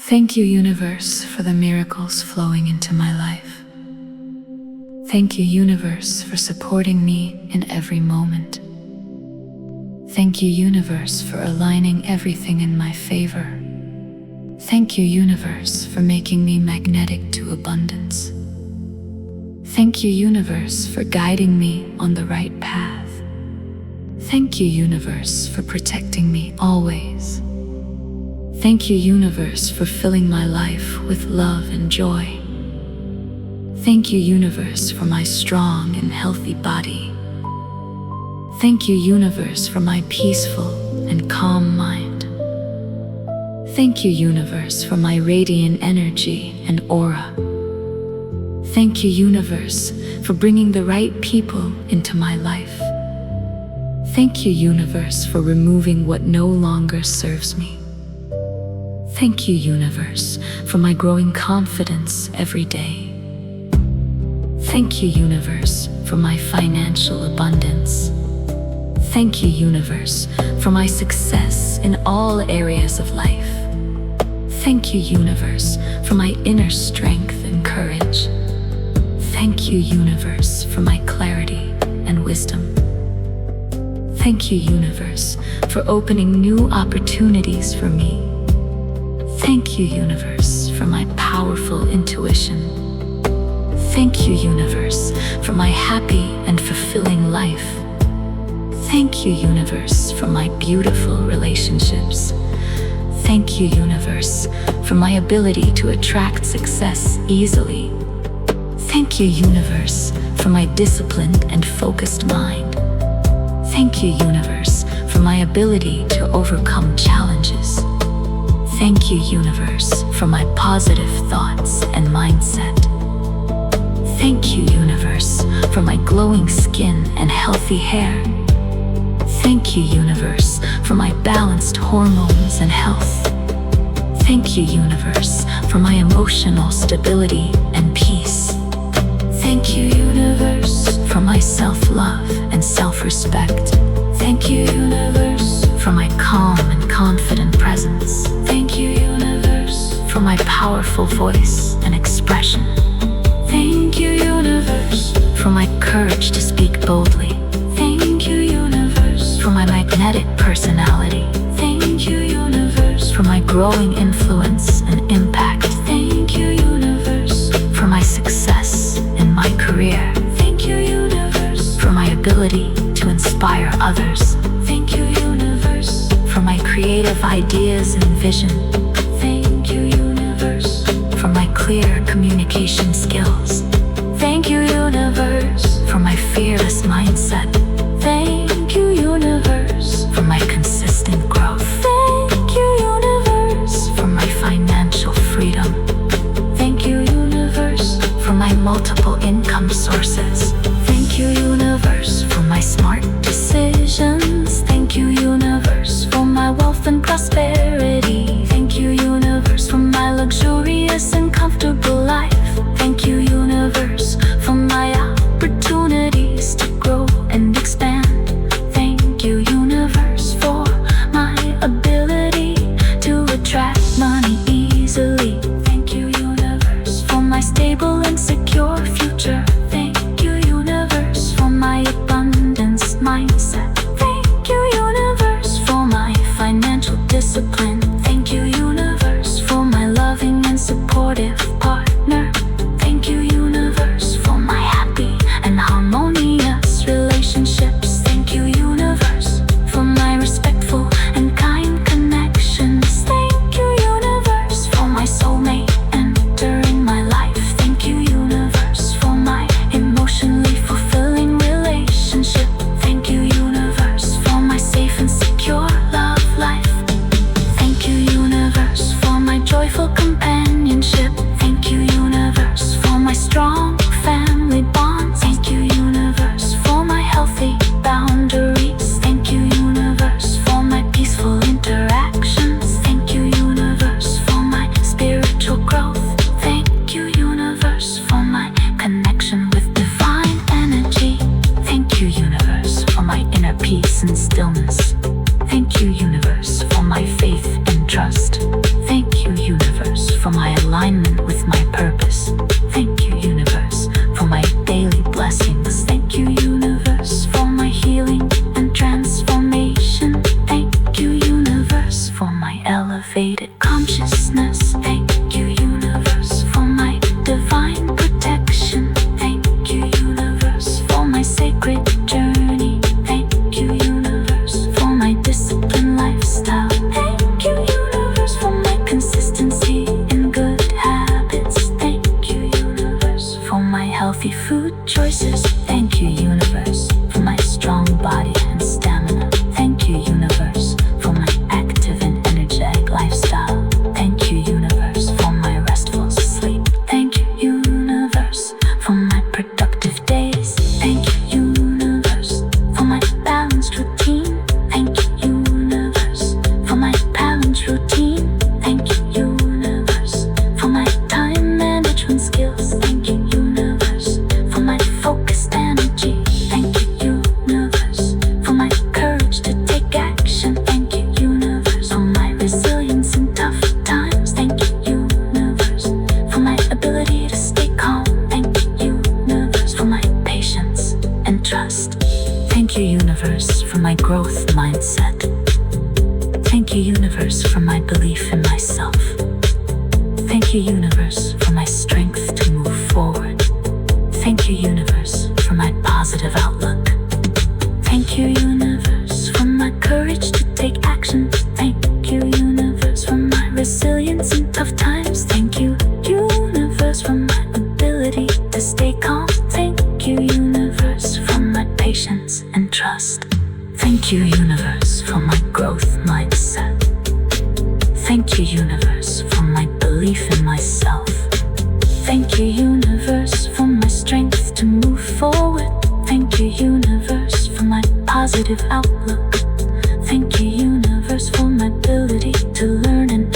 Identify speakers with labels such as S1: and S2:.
S1: Thank you, universe, for the miracles flowing into my life. Thank you, universe, for supporting me in every moment. Thank you, universe, for aligning everything in my favor. Thank you, universe, for making me magnetic to abundance. Thank you, universe, for guiding me on the right path. Thank you, universe, for protecting me always. Thank you, universe, for filling my life with love and joy. Thank you, universe, for my strong and healthy body. Thank you, universe, for my peaceful and calm mind. Thank you, universe, for my radiant energy and aura. Thank you, universe, for bringing the right people into my life. Thank you, universe, for removing what no longer serves me. Thank you, universe, for my growing confidence every day. Thank you, universe, for my financial abundance. Thank you, universe, for my success in all areas of life. Thank you, universe, for my inner strength and courage. Thank you, universe, for my clarity and wisdom. Thank you, universe, for opening new opportunities for me. Thank you, universe, for my powerful intuition. Thank you, universe, for my happy and fulfilling life. Thank you, universe, for my beautiful relationships. Thank you, universe, for my ability to attract success easily. Thank you, universe, for my disciplined and focused mind. Thank you, universe, for my ability to overcome challenges. Thank you, universe, for my positive thoughts and mindset. Thank you, universe, for my glowing skin and healthy hair. Thank you, universe, for my balanced hormones and health. Thank you, universe, for my emotional stability and peace. Thank you, universe, for my self-love and self-respect. Thank you, universe, for my calm and confident presence. Thank you, universe, for my powerful voice and expression. Thank you, universe, for my courage to speak boldly. Thank you, universe, for my magnetic personality. Thank you, universe, for my growing influence and impact. Thank you, universe, for my success in my career. Thank you, universe, for my ability to inspire others. Thank you, universe, for my creative ideas and vision. Thank you, universe, for my clear communication skills. Thank you, universe, for my fearless mindset. Thank you, universe, for my consistent growth. Thank you, universe, for my financial freedom. Thank you, universe, for my multiple income sources. Thank you, universe, for my smart decisions. Thank you, universe, for my wealth and prosperity. Thank you, universe, for my luxurious and comfortable life. Thank you, universe, for my opportunities to grow and expand. Thank you, universe, for my ability to attract money easily. Thank you, universe, for my stable and secure future. Thank you, universe, for my abundance mindset. Thank you, universe, for my financial discipline. Thank you, universe, for my loving and supportive partner. Thank you, universe, for my happy and harmonious relationships. Thank you, universe, for my respectful and kind connections. Thank you, universe, for my soulmate entering my life. Thank you, universe, for my emotionally fulfilling relationship. Thank you, universe, for my safe and secure love life. Thank you, universe, for my joyful companionship. Thank you, universe, for my strong family bonds. Thank you, universe, for my healthy boundaries. Thank you, universe, for my peaceful interactions. Thank you, universe, for my spiritual growth. Thank you, universe, for my connection with divine energy. Thank you, universe, for my inner peace and stillness. Thank you, universe, for my faith and trust. Thank you, universe, elevated consciousness. Thank you, universe, for my divine protection. Thank you, universe, for my sacred journey. Thank you, universe, for my disciplined lifestyle. Thank you, universe, for my consistency in good habits. Thank you, universe, for my healthy food choices. Thank you, universe, for my strong body and stamina. Thank you, universe, for my active and energetic lifestyle. Thank you, universe, for my restful sleep. Thank you, universe, for my productive days. Thank you, universe, for my balanced routine. Thank you, universe, for my balanced routine. Thank you, universe, for my time management skills. Thank you, universe, for my focused energy. Thank you, universe, for my courage to take action. Thank you, universe, for my resilience in tough times. Thank you, universe, for my ability to stay calm. Thank you, universe, for my patience and trust. Thank you, universe, for my growth mindset. Thank you, universe, for my belief in myself. Thank you, universe, for my strength to move forward. Thank you, universe, for my positive outlook. Thank you, universe, for my courage to take action. Thank you, universe, for my resilience in tough times. Thank you, universe, for my ability to stay calm. Thank you, universe, for my patience and trust. Thank you, universe, for my growth mindset. Thank you, universe, for my belief in myself. Thank you, universe, for my strength to move forward. Thank you, universe, for my positive outlook. Thank you, universe, for my ability to learn and